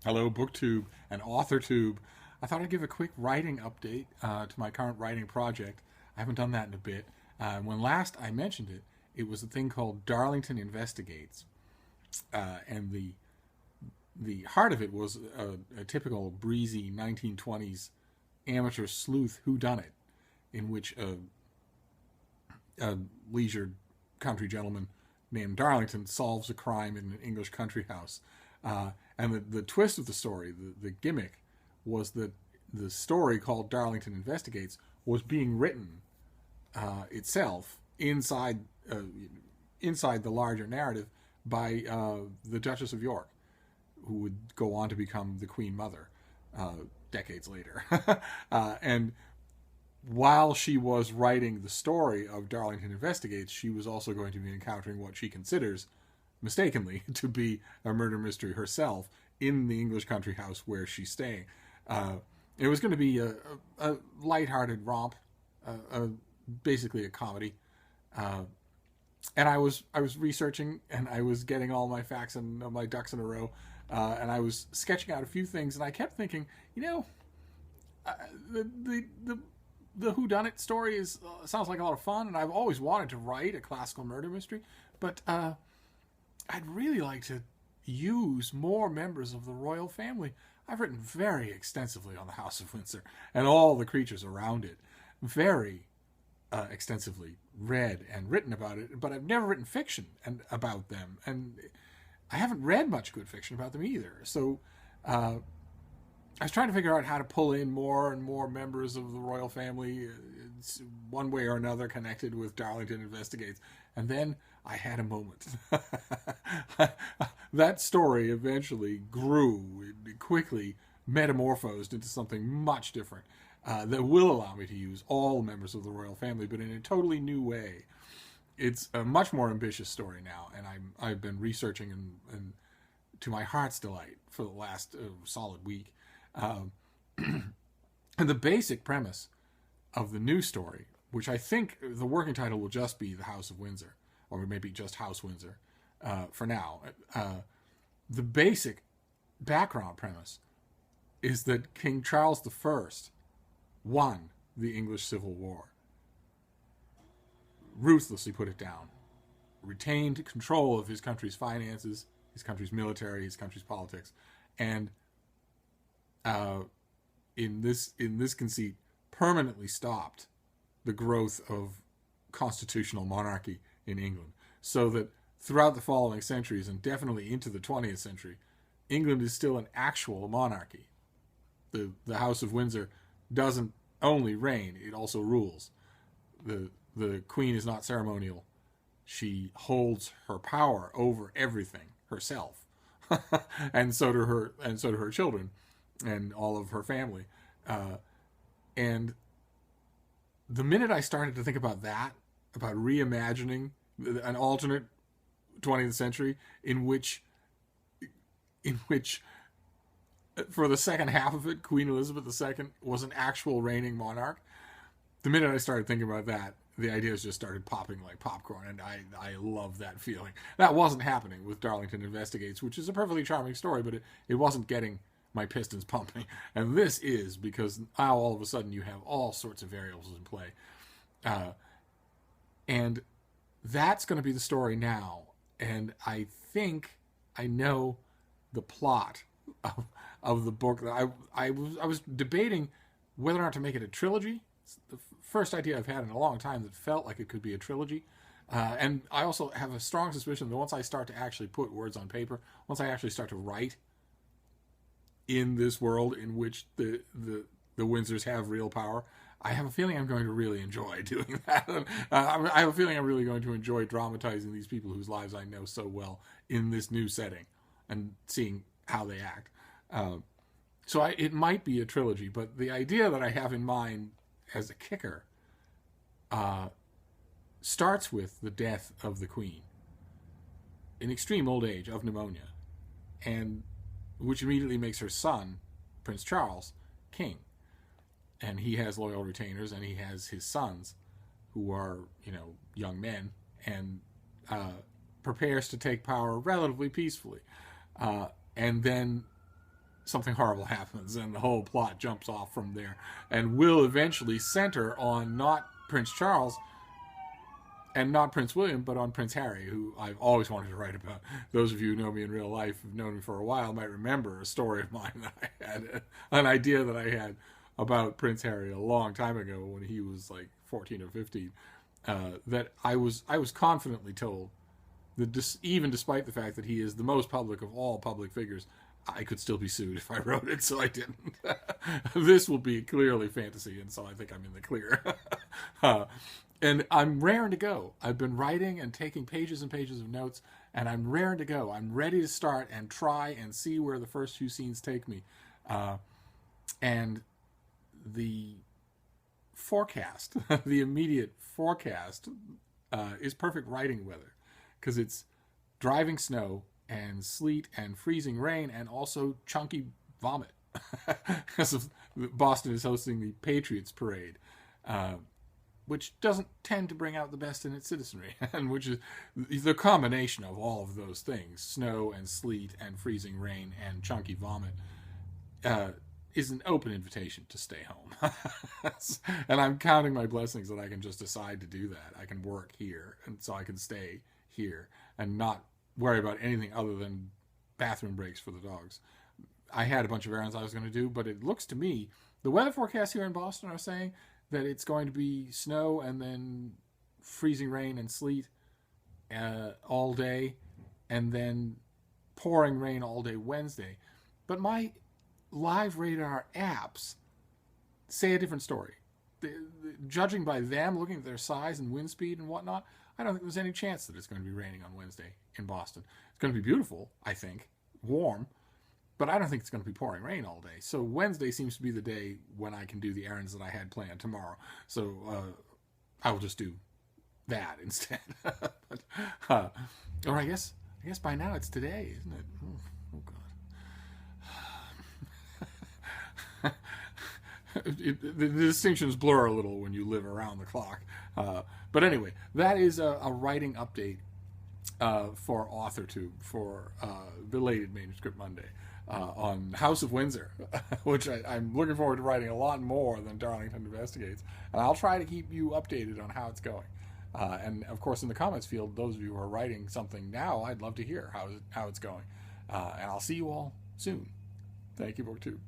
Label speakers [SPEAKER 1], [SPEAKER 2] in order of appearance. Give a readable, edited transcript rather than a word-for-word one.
[SPEAKER 1] Hello, BookTube and AuthorTube. I thought I'd give a quick writing update to my current writing project. I haven't done that in a bit. When last I mentioned it, it was a thing called Darlington Investigates, and the heart of it was a typical breezy 1920s amateur sleuth whodunit, in which a leisured country gentleman named Darlington solves a crime in an English country house. And the twist of the story, the gimmick, was that the story called Darlington Investigates was being written itself inside the larger narrative by the Duchess of York, who would go on to become the Queen Mother decades later. And while she was writing the story of Darlington Investigates, she was also going to be encountering what she considers, mistakenly, to be a murder mystery herself in the English country house where she's staying. It was going to be a lighthearted romp, basically a comedy. And I was researching, and I was getting all my facts and my ducks in a row, and I was sketching out a few things, and I kept thinking, the whodunit story sounds like a lot of fun, and I've always wanted to write a classical murder mystery, but I'd really like to use more members of the royal family. I've written very extensively on the House of Windsor and all the creatures around it, very extensively read and written about it, but I've never written fiction about them, and I haven't read much good fiction about them either. So I was trying to figure out how to pull in more and more members of the royal family, one way or another connected with Darlington Investigates. And then I had a moment. That story eventually grew, quickly metamorphosed into something much different that will allow me to use all members of the royal family, but in a totally new way. It's a much more ambitious story now, and I've been researching and to my heart's delight for the last solid week. And the basic premise of the new story, which I think the working title will just be The House of Windsor, or maybe just House Windsor for now. The basic background premise is that King Charles I won the English Civil War, ruthlessly put it down, retained control of his country's finances, his country's military, his country's politics, and in this conceit, permanently stopped the growth of constitutional monarchy in England, so that throughout the following centuries and definitely into the 20th century, England is still an actual monarchy. The House of Windsor doesn't only reign, it also rules. The Queen is not ceremonial. She holds her power over everything herself. and so do her children and all of her family. And the minute I started to think about that, about reimagining an alternate 20th century in which for the second half of it, Queen Elizabeth II was an actual reigning monarch, the minute I started thinking about that, the ideas just started popping like popcorn, and I love that feeling. That wasn't happening with Darlington Investigates, which is a perfectly charming story, but it wasn't getting my pistons pumping. And this is, because now all of a sudden you have all sorts of variables in play. And that's going to be the story now. And I think I know the plot of the book. I was debating whether or not to make it a trilogy. It's the first idea I've had in a long time that felt like it could be a trilogy. And I also have a strong suspicion that once I start to actually put words on paper, once I actually start to write in this world in which the Windsors have real power, I have a feeling I'm going to really enjoy doing that. I have a feeling I'm really going to enjoy dramatizing these people whose lives I know so well in this new setting and seeing how they act. So it might be a trilogy, but the idea that I have in mind as a kicker starts with the death of the Queen in extreme old age of pneumonia, and which immediately makes her son, Prince Charles, king. And he has loyal retainers, and he has his sons, who are, young men, and prepares to take power relatively peacefully. And then something horrible happens and the whole plot jumps off from there and will eventually center on not Prince Charles and not Prince William, but on Prince Harry, who I've always wanted to write about. Those of you who know me in real life, who've known me for a while, might remember a story of mine that I had, an idea that I had about Prince Harry a long time ago when he was like 14 or 15, that I was confidently told that even despite the fact that he is the most public of all public figures, I could still be sued if I wrote it, so I didn't. This will be clearly fantasy, and so I think I'm in the clear. And I'm raring to go. I've been writing and taking pages and pages of notes, and I'm raring to go. I'm ready to start and try and see where the first few scenes take me. And the forecast, the immediate forecast, is perfect writing weather, because it's driving snow and sleet and freezing rain and also chunky vomit, because Boston is hosting the Patriots Parade, which doesn't tend to bring out the best in its citizenry, and which is the combination of all of those things, snow and sleet and freezing rain and chunky vomit, is an open invitation to stay home. And I'm counting my blessings that I can just decide to do that. I can work here, and so I can stay here and not worry about anything other than bathroom breaks for the dogs. I had a bunch of errands I was going to do, but it looks to me, the weather forecasts here in Boston are saying that it's going to be snow and then freezing rain and sleet all day, and then pouring rain all day Wednesday. But my live radar apps say a different story. Judging by them, looking at their size and wind speed and whatnot, I don't think there's any chance that it's going to be raining on Wednesday in Boston. It's going to be beautiful, I think, warm, but I don't think it's going to be pouring rain all day. So Wednesday seems to be the day when I can do the errands that I had planned tomorrow. So I will just do that instead. Or I guess by now it's today, isn't it? Oh God. The distinctions blur a little when you live around the clock. But anyway, that is a writing update for AuthorTube for Belated Manuscript Monday on House of Windsor, which I'm looking forward to writing a lot more than Darlington Investigates. And I'll try to keep you updated on how it's going. And of course, in the comments field, those of you who are writing something now, I'd love to hear how it's going. And I'll see you all soon. Thank you, BookTube.